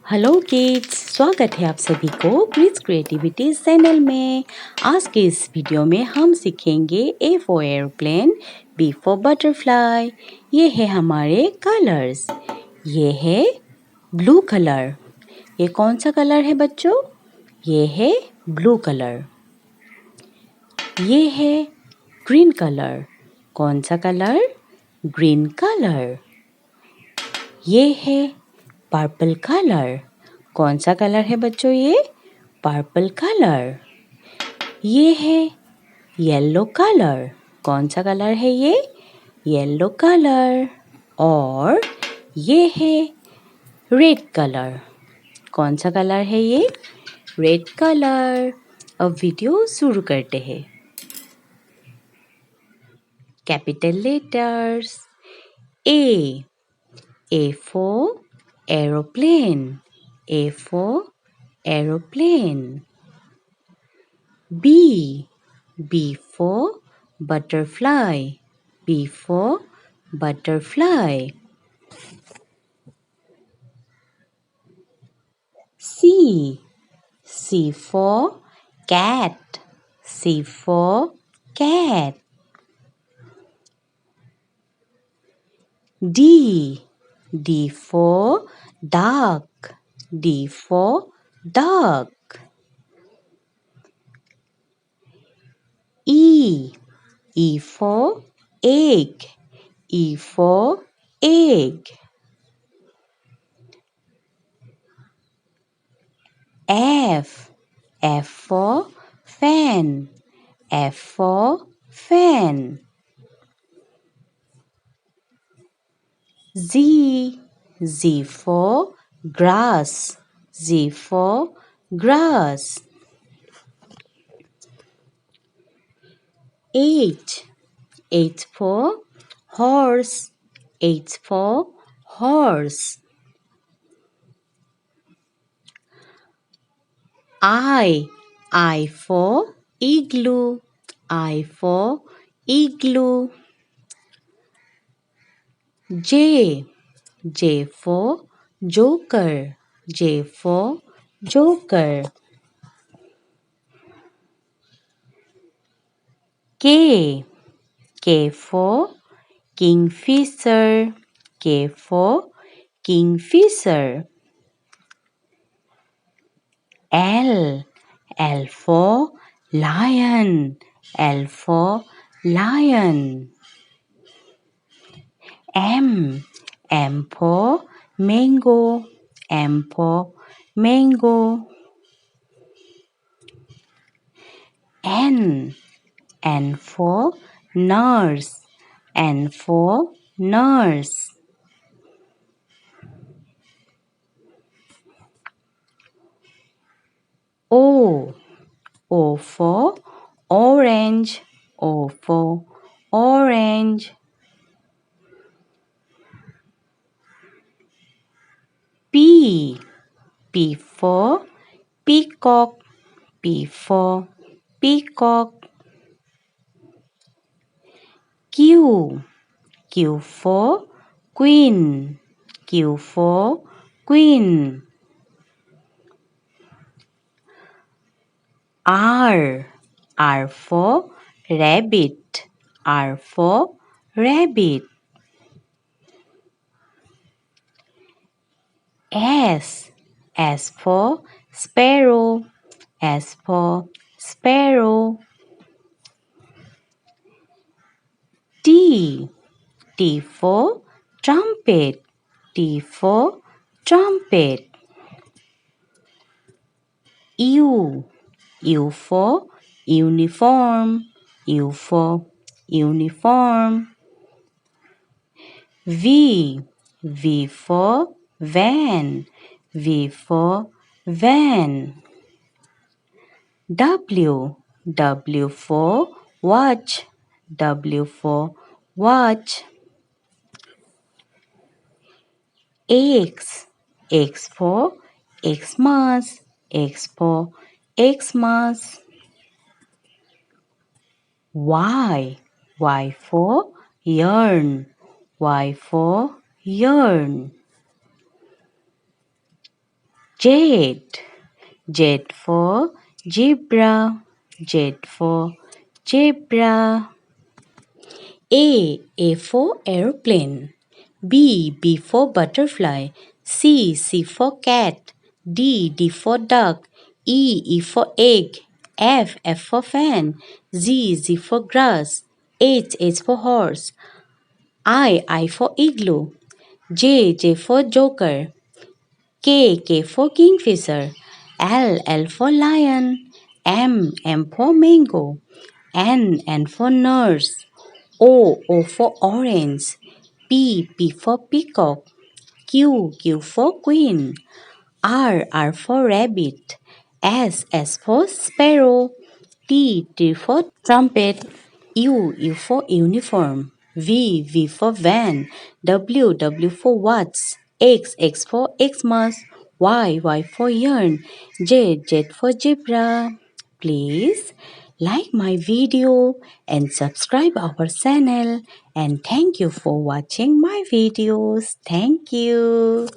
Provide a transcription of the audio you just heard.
Hello kids, स्वागत है आप सभी को किड्स क्रिएटिविटी चैनल में। आज के इस वीडियो में हम सीखेंगे A for airplane, B for butterfly. ये है हमारे कलर्स। ये है ब्लू कलर। ये कौन सा कलर है बच्चों? ये है ब्लू कलर। ये है ग्रीन कलर। कौन सा कलर? Green colour. ये है पर्पल कलर। कौन सा कलर है बच्चों ये? Purple colour. ये है येलो कलर। कौन सा कलर है ये? Yellow colour. और ये है रेड कलर। कौन सा कलर है ये? Red colour. अब वीडियो शुरू करते हैं। Capital letters. A for aeroplane. A for aeroplane. B for butterfly. B for butterfly. C for cat. C for cat. D for duck. D for duck. E for egg. E for egg. F for fan. F for fan. Z for grass. Z for grass. H for horse. H for horse. I for igloo. I for igloo. J for joker. J for joker. K for kingfisher. K for kingfisher. L for lion. L for lion. M for mango. M for mango. N for nurse. N for nurse. O for orange. O for orange. P for peacock. P for peacock. Q for queen. Q for queen. R for rabbit. R for rabbit. S for sparrow. S for sparrow. T for trumpet. T for trumpet. U for uniform. U for uniform. V for van. V for van. W for watch. W for watch. X for Xmas. X for Xmas. Y for yarn. Y for yarn. Z. Z for zebra. Z for zebra. A for airplane. B for butterfly. C for cat. D for duck. E for egg. F for fan. Z for grass. H for horse. I for igloo. J for joker. K for kingfisher. L for lion. M for mango. N for nurse. O for orange. P for peacock. Q for queen. R for rabbit. S for sparrow. T for trumpet. U for uniform. V for van. W for watch. X for Xmas. Y for yarn. Z for zebra. Please like my video and subscribe our channel, and thank you for watching my videos. Thank you.